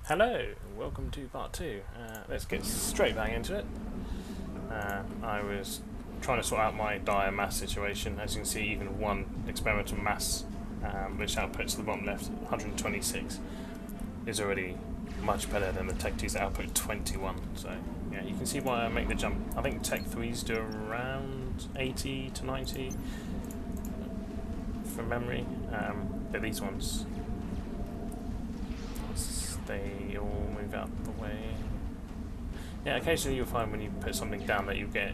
Hello, welcome to part 2. Let's get straight back into it. I was trying to sort out my dire mass situation. As you can see, even one experimental mass, which outputs to the bottom left, 126, is already much better than the Tech 2's output 21. So yeah, you can see why I make the jump. I think Tech 3's do around 80 to 90 from memory, but these ones, they all move out the way. Yeah, occasionally you'll find when you put something down that you get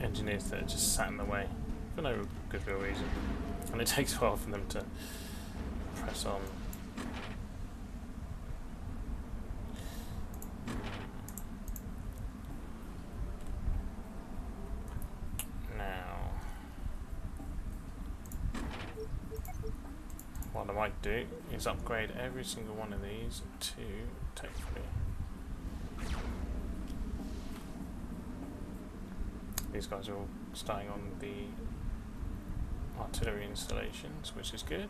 engineers that are just sat in the way for no good real reason, and it takes a while for them to press on. Now, what I might do is upgrade every single one of these to Tech 3. These guys are all starting on the artillery installations, which is good.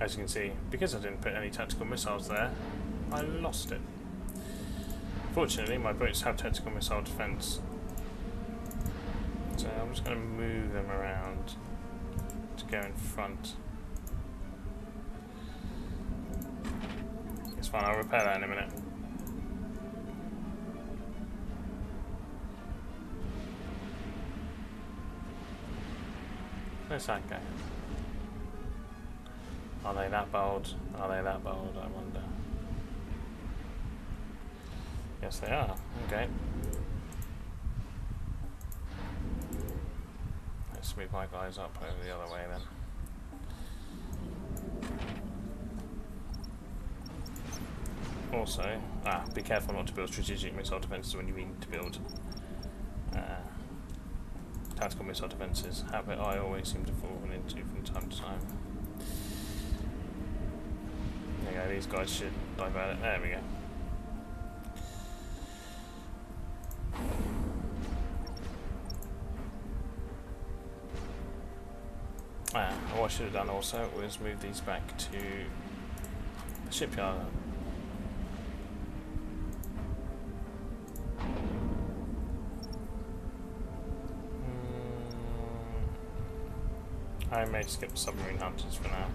As you can see, because I didn't put any tactical missiles there, I lost it. Fortunately, my boats have tactical missile defense, so I'm just going to move them around to go in front. It's fine, I'll repair that in a minute. Where's that go? Are they that bold? Are they that bold, I wonder? Yes, they are. Okay. Let's move my guys up over the other way then. Also, be careful not to build strategic missile defences when you need to build tactical missile defences. Habit I always seem to fall into from time to time. There you go, these guys should divert it. There we go. What I should have done also was move these back to the shipyard. I may skip submarine hunters for now,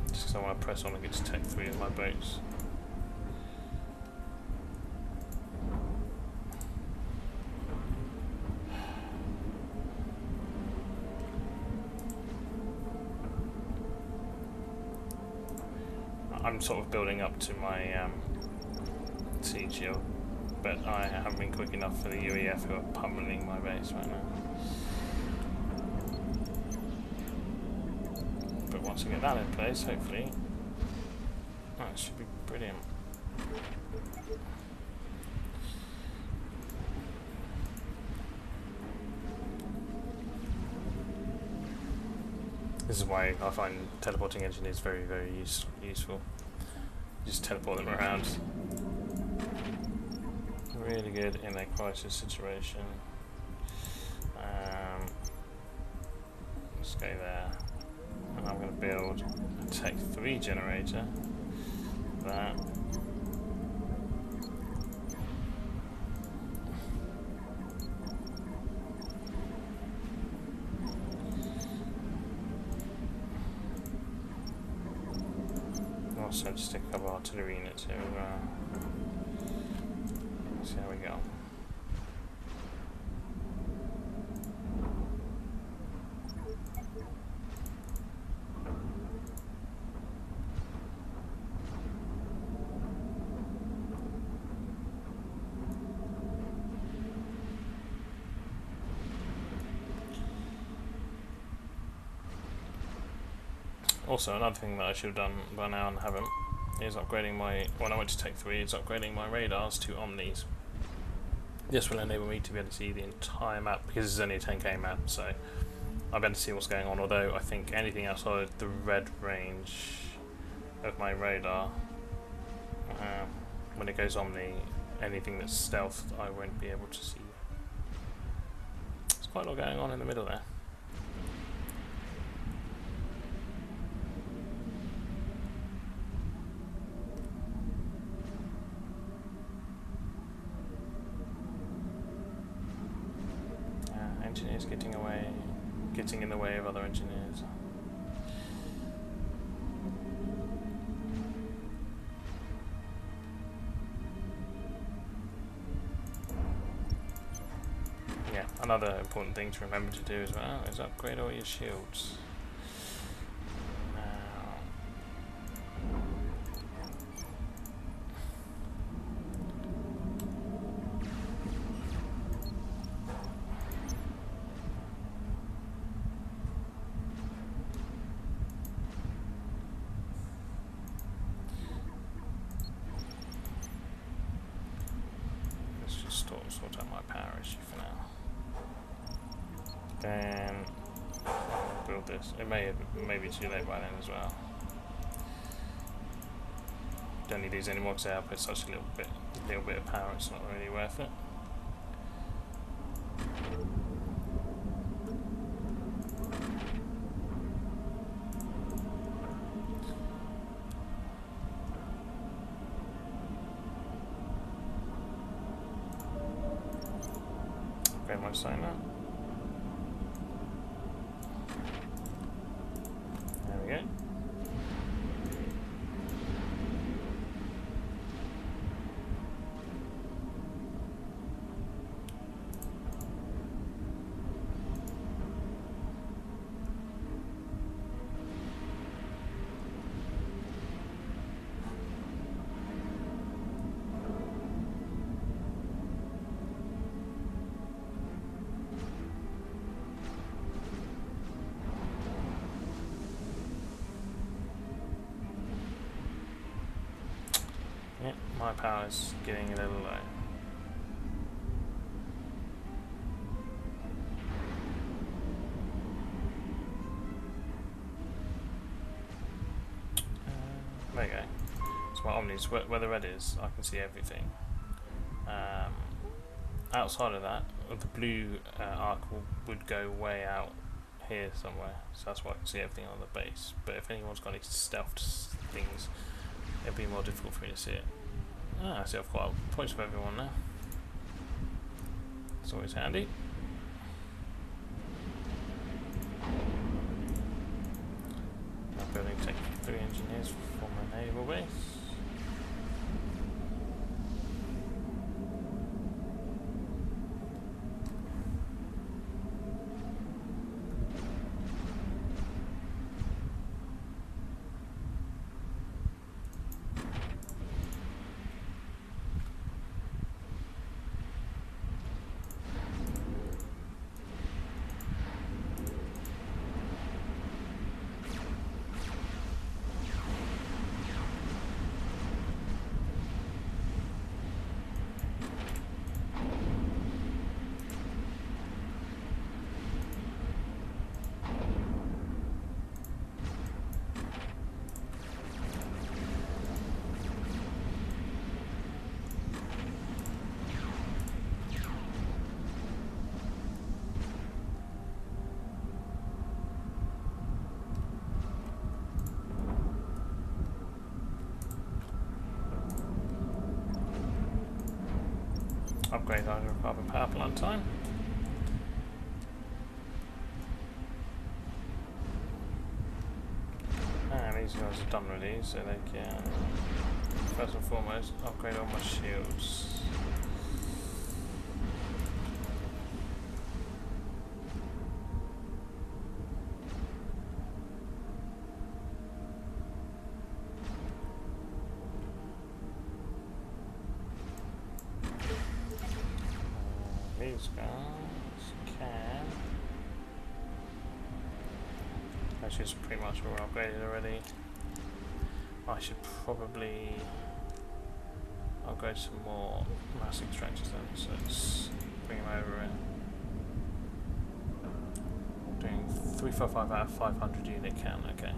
just because I want to press on against Tech 3 of my boats. I'm sort of building up to my siege shield, but I haven't been quick enough for the UEF who are pummeling my base right now. But once I get that in place, hopefully, that should be brilliant. This is why I find teleporting engineers very, very useful. Just teleport them around. Really good in a crisis situation. Let's go there. And I'm going to build a Tech 3 generator. That. Also just stick a couple of artillery units here as well. See how we go. Also, another thing that I should have done by now and haven't is upgrading my, when I went to Tech 3, is upgrading my radars to Omnis. This will enable me to be able to see the entire map, because this is only a 10k map, so I'll be able to see what's going on, although I think anything outside the red range of my radar, when it goes Omni, anything that's stealthed I won't be able to see. There's quite a lot going on in the middle there. engineers getting in the way of other engineers. Yeah, another important thing to remember to do as well is upgrade all your shields. Sort out my power issue for now. Then I'll build this. It may be too late by then as well. Don't need these anymore because they output such a little bit of power. It's not really worth it. Very much so now. There we go. Yep, my power is getting a little low. There you go. So my Omni's where the red is, I can see everything. Outside of that, the blue arc would go way out here somewhere, so that's why I can see everything on the base. But if anyone's got any stealth things, it'd be more difficult for me to see it. I see I've got points for everyone now. It's always handy. I'm building Tech 3 engineers for my naval base. Upgrade hydrocarbon power plant time. And these guys are done with these, so they can first and foremost upgrade all my shields. These guys can. Actually, it's pretty much all upgraded already. I should probably upgrade some more mass extractors then, so let's bring them over in. Doing 355 out of 500 unit count, okay.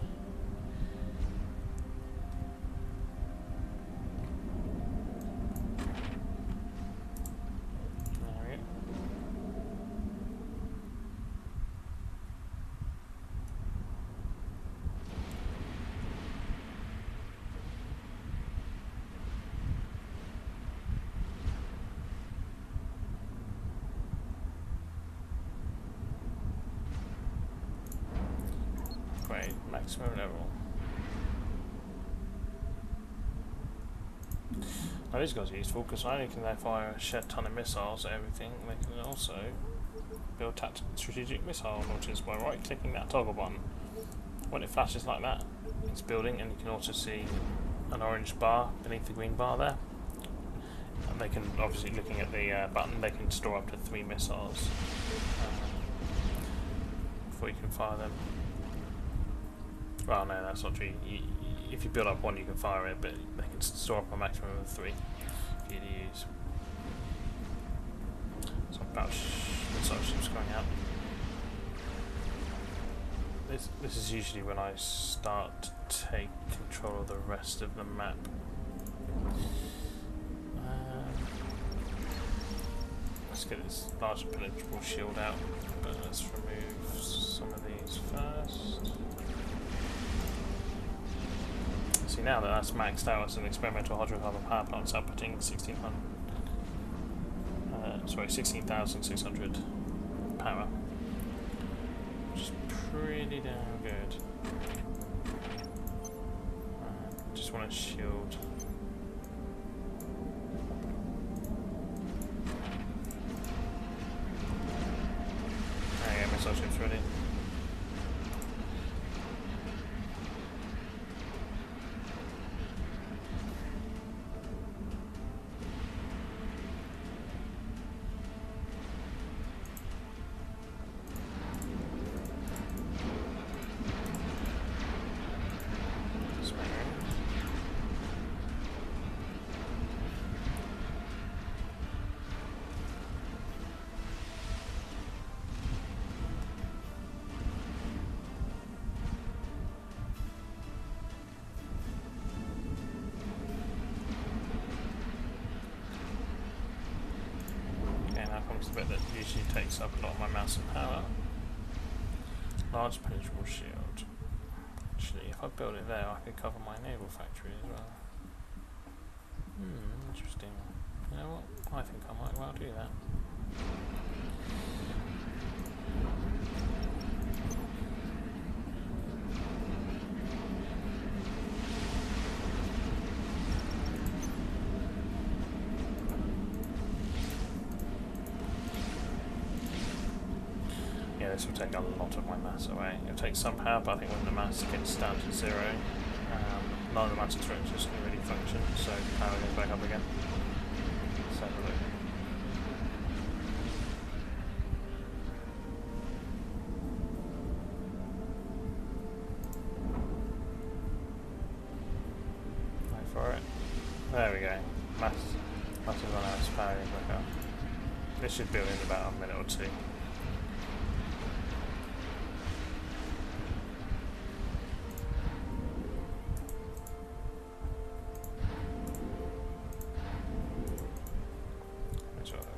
maximum level. Now these guys are useful because not only can they fire a shed ton of missiles at everything, they can also build tactical strategic missile launchers by right clicking that toggle button. When it flashes like that, it's building, and you can also see an orange bar beneath the green bar there. And they can, obviously looking at the button, they can store up to 3 missiles before you can fire them. Well, no, that's not true. If you build up one, you can fire it, but they can store up a maximum of 3 for you to use. So missile ships going out. This is usually when I start to take control of the rest of the map. Let's get this large penetrable shield out, but let's remove some of these first. See, now that that's maxed out as an experimental hydrocarbon power plant, it's outputting 16,600 power, which is pretty damn good. Just want to shield. There you go, missile ships ready. The bit that usually takes up a lot of my mass and power. Large penetrable shield. Actually, if I build it there, I could cover my naval factory as well. Interesting. You know what? I think I might well do that. This will take a lot of my mass away. It'll take some power, but I think when the mass gets down to 0, none of the mass extractors can really function, so power goes back up again. Let's have a look. Wait for it. There we go. Mass has run out of power, goes back up. This should build in about a minute or 2.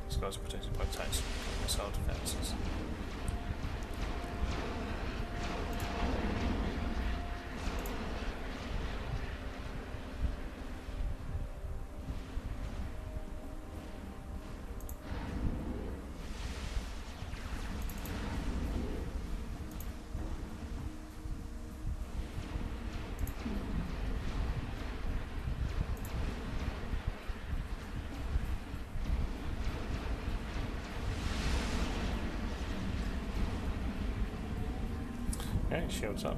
These guys are protected by tactical missile defences. Okay, shields up.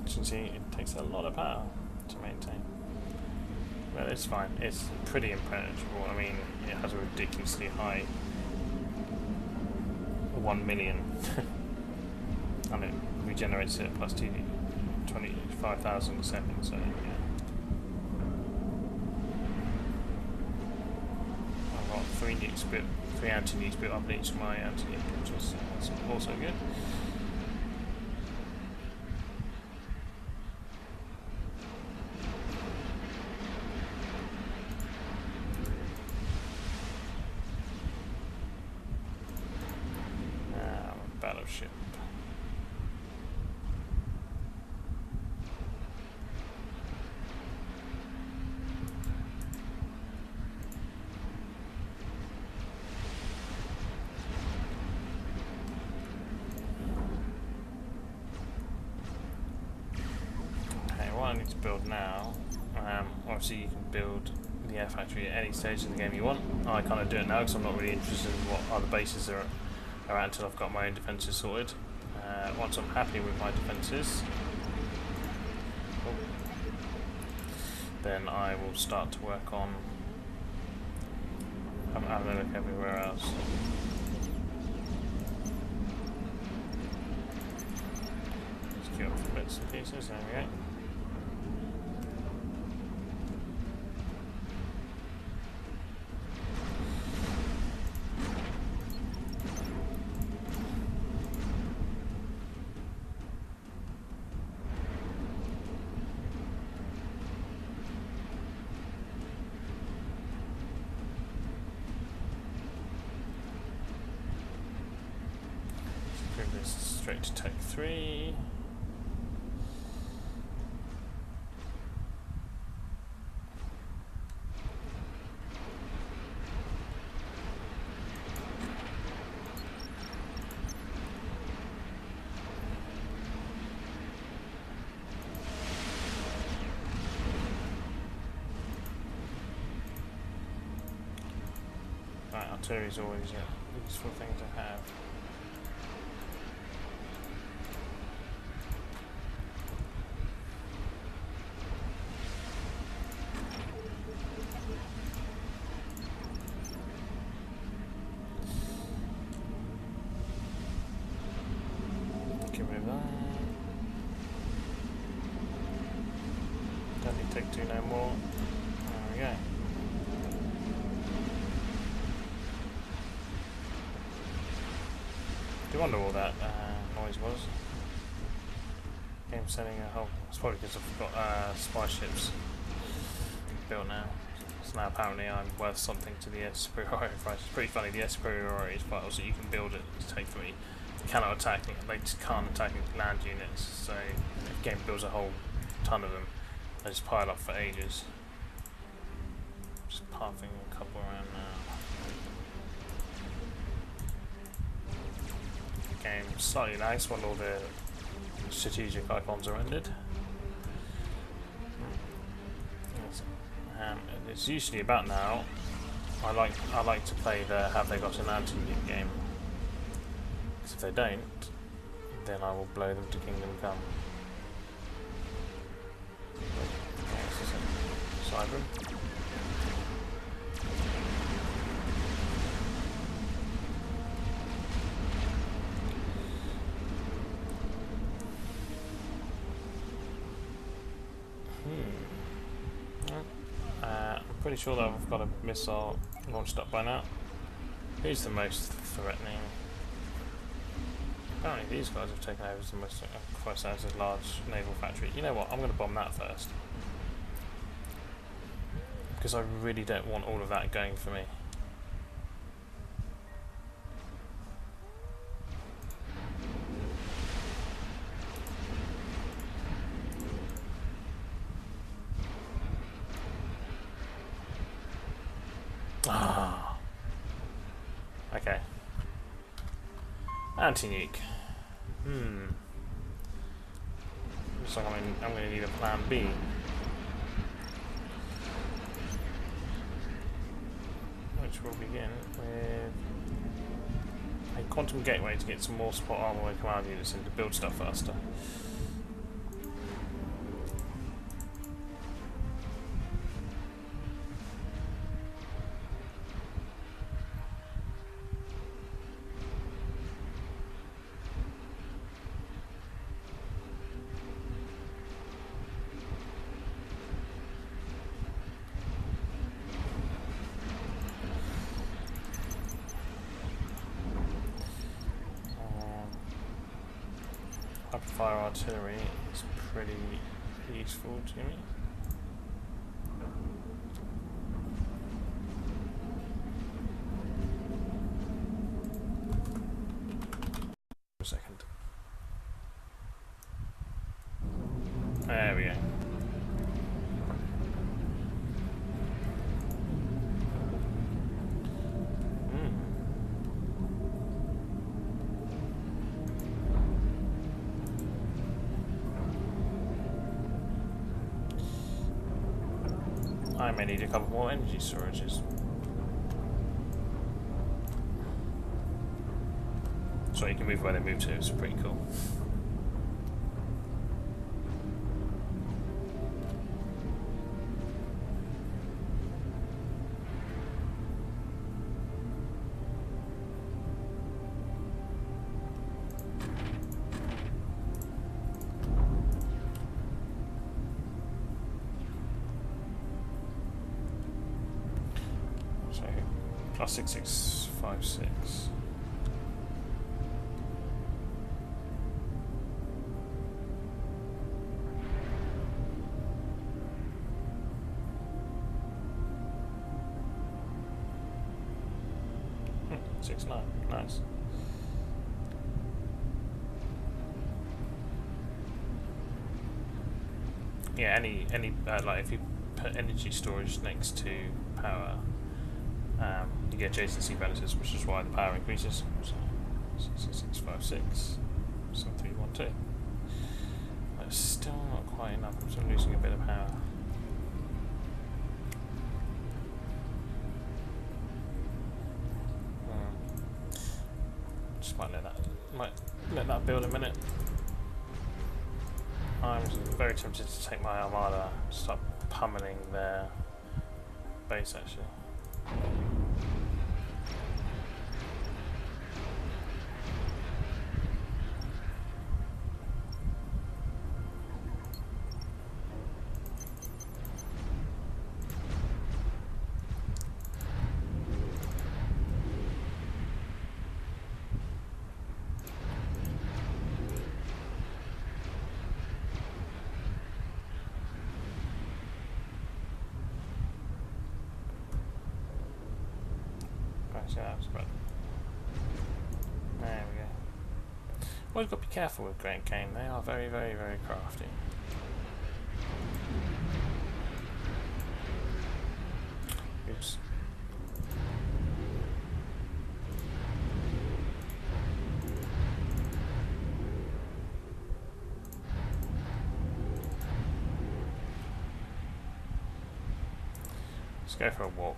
As you can see, it takes a lot of power to maintain. But it's fine, it's pretty impenetrable. I mean, it has a ridiculously high 1 million and it regenerates it plus 25,000 a second, so yeah. I've got 3 nukes built, 3 anti-nukes built up in each of my anti-nuke, which is also good. Battleship. I need to build now. Obviously you can build the air factory at any stage of the game you want. I kind of do it now because I'm not really interested in what other bases are at until I've got my own defences sorted. Once I'm happy with my defences, then I will start to work on having a look everywhere else. Just queue up for bits and pieces, there we go. Straight to Tech 3. Right, artillery is always a useful thing to have. Get rid of that. Don't need to take two no more. There we go. Do you wonder what that noise was? Game sending a whole. It's probably because I've got spy ships built now. So now apparently I'm worth something to the air superiority price. It's pretty funny. The air superiority is quite also you can build it to take 3. Cannot attack, they just can't attack land units, so if the game builds a whole ton of them, they just pile up for ages. Just pathing a couple around now. The game slightly lags while all the strategic icons are rendered. It's usually about now. I like to play the Have They Got an Anti-Nuke game. If they don't, then I will blow them to Kingdom Come. Cybern. I'm pretty sure that I've got a missile launched up by now. Who's the most threatening? Apparently these guys have taken over the most as a large naval factory. You know what, I'm going to bomb that first. Because I really don't want all of that going for me. Ah. Okay. Anti-nuke. Looks like I'm going to need a plan B. Which will begin with a quantum gateway to get some more support armor and command units in to build stuff faster. Fire artillery is pretty useful to me. A second. There we go. I may need a couple more energy storages. So you can move where they move to, it's pretty cool. So, plus 6656. Six nine, nice. Yeah, any like if you put energy storage next to power, you get adjacency bonuses, which is why the power increases. So 656, 7312. But it's still not quite enough. I'm still losing a bit of power. Might let that build a minute. I'm very tempted to take my Armada, start pummeling their base actually. There we go. Always got to be careful with Great Cane. They are very, very, very crafty. Oops. Let's go for a walk.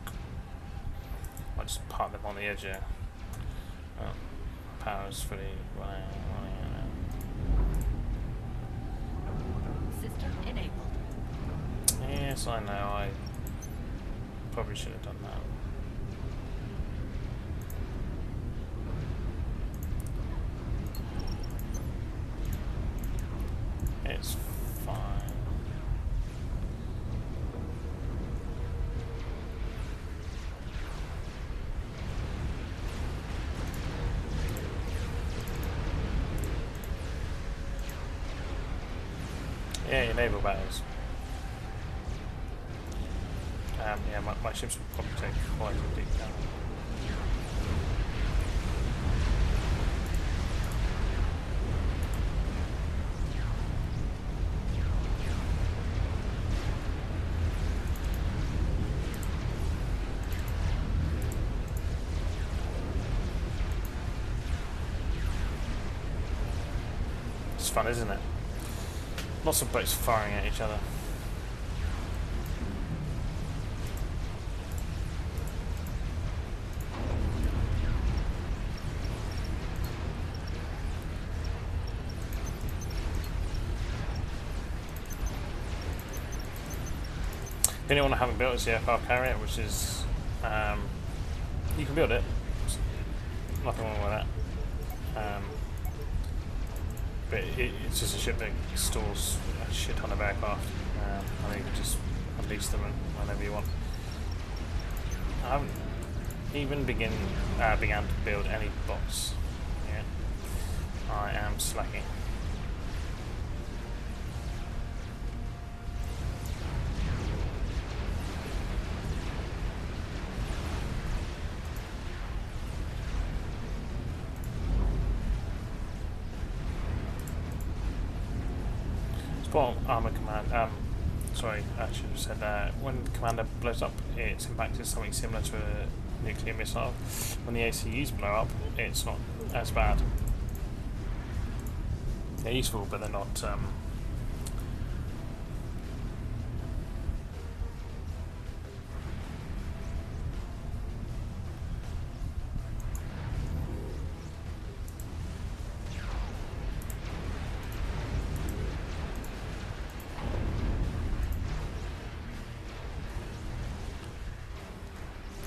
I'll just park them on the edge here. Oh, power's fully running out. System enabled. Yes, I know, I probably should have done that. It's fine. Yeah, your naval battles. Yeah, my ships will probably take quite a deep down. It's fun, isn't it? Lots of boats firing at each other. The only one I haven't built is the FR Carrier, which is you can build it. Nothing wrong with that. But it's just a ship that stores a shit ton of aircraft. I think you can just unleash them whenever you want. I haven't even began to build any bots yet. I am slacking. Well, armor command. Sorry, I should have said that. When the commander blows up, its impact is something similar to a nuclear missile. When the ACUs blow up, it's not as bad. They're useful, but they're not.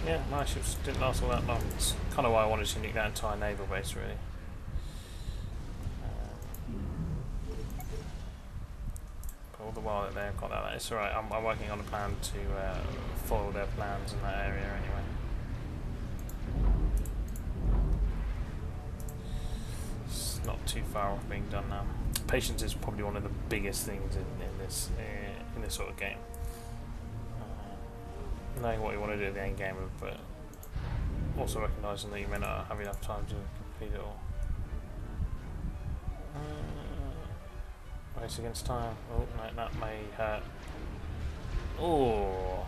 Yeah, my ships didn't last all that long. It's kind of why I wanted to nuke that entire naval base, really. But all the while that they've got that, it's alright. I'm working on a plan to foil their plans in that area anyway. It's not too far off being done now. Patience is probably one of the biggest things in this sort of game. Knowing what you want to do at the end game, but also recognising that you may not have enough time to complete it all. Race against time. Oh, no, that may hurt. Oh.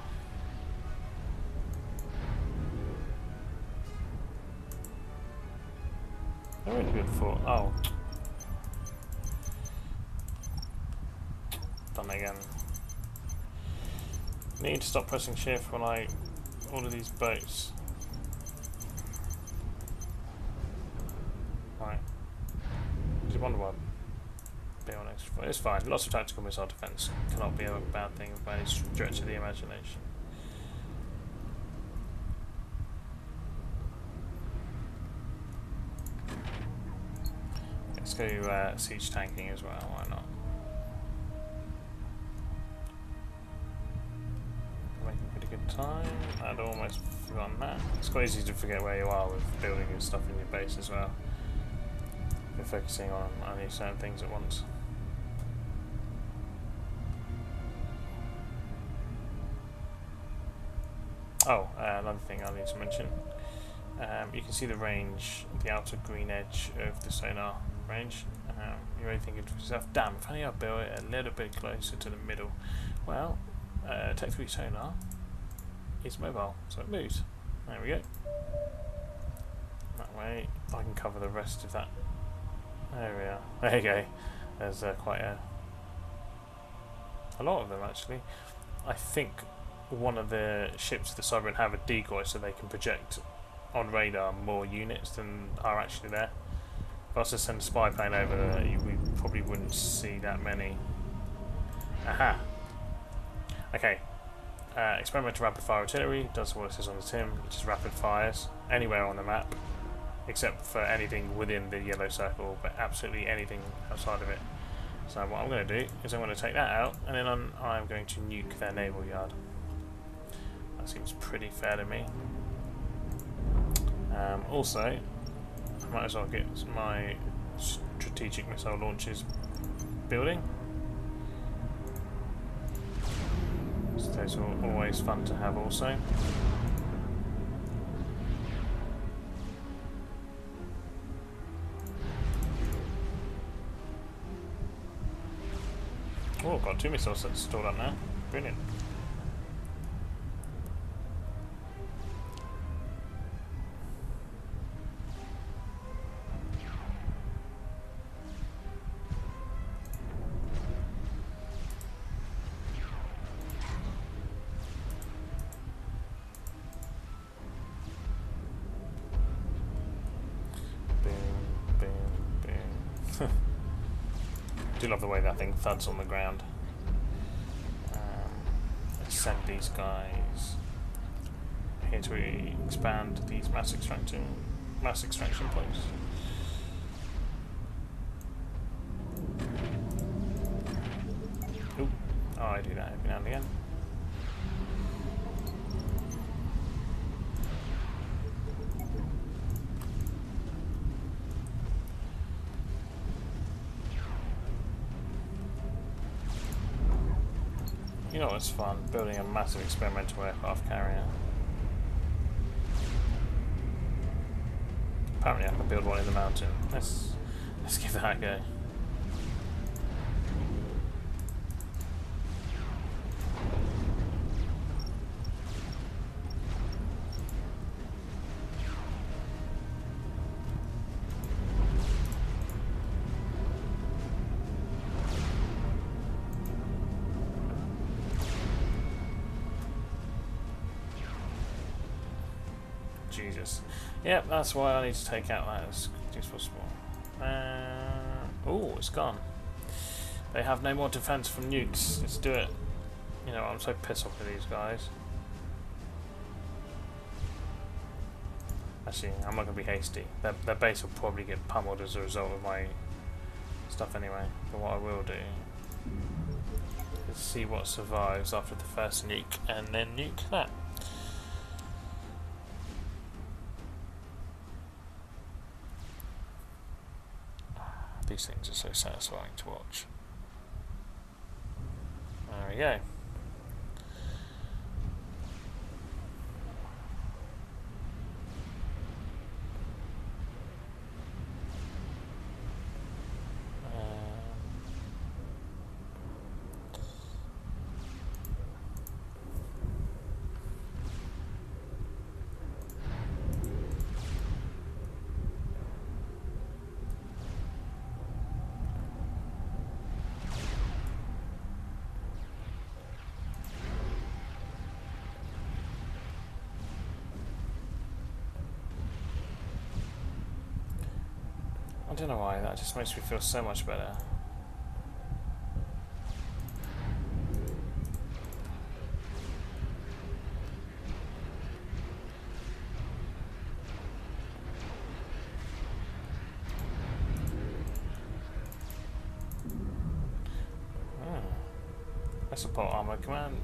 They're really good for. Oh. Done again. Need to stop pressing shift when I order these boats. Right. Do you wonder what? Be honest. It's fine. Lots of tactical missile defense cannot be a bad thing by any stretch of the imagination. Let's go siege tanking as well. Why not? Good time. I'd almost forgotten that. It's quite easy to forget where you are with building and stuff in your base as well. You're focusing on only certain things at once. Oh, another thing I need to mention. You can see the range, the outer green edge of the sonar range. You're only thinking to yourself, damn, if only I built it a little bit closer to the middle. Well, Tech 3 sonar is mobile, so it moves. There we go. That way I can cover the rest of that area. There you go. There's quite a lot of them actually. I think one of the ships of the Cybermen have a decoy so they can project on radar more units than are actually there. If I was to send a spy plane over there, we probably wouldn't see that many. Aha! Okay. Experimental rapid fire artillery does what it says on the tin, which is rapid fires anywhere on the map, except for anything within the yellow circle, but absolutely anything outside of it. So what I'm going to do is I'm going to take that out, and then I'm going to nuke their naval yard. That seems pretty fair to me. Also, I might as well get my strategic missile launchers building. So those are always fun to have also. Oh, got 2 missiles that's stored up now. Brilliant. I do love the way that thing thuds on the ground. Let's send these guys here to expand these mass extraction points. Ooh. Oh, I do that every now and again. You know what's fun? Building a massive experimental aircraft carrier. Apparently I can build one in the mountain. Let's give that a go. Jesus. Yep, that's why I need to take out that as quickly as possible. Oh, it's gone. They have no more defense from nukes. Let's do it. You know, I'm so pissed off with these guys. Actually, I'm not going to be hasty. Their base will probably get pummeled as a result of my stuff anyway. But what I will do is see what survives after the first nuke, and then nuke that. These things are so satisfying to watch. There we go. I don't know why, that just makes me feel so much better. I support armor command.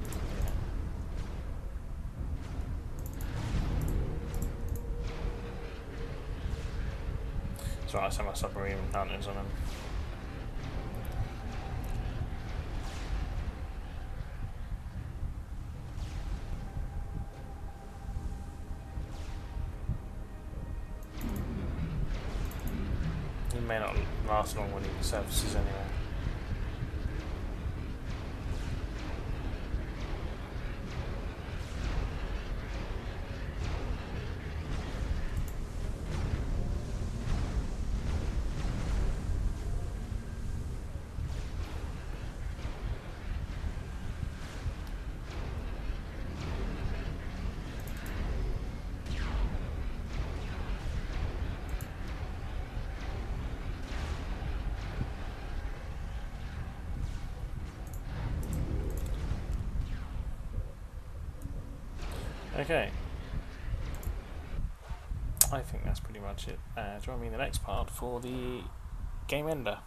That's right, I sent my submarine hunters on him. He may not last long when he surfaces anyway. Okay, I think that's pretty much it. Join me in the next part for the game ender.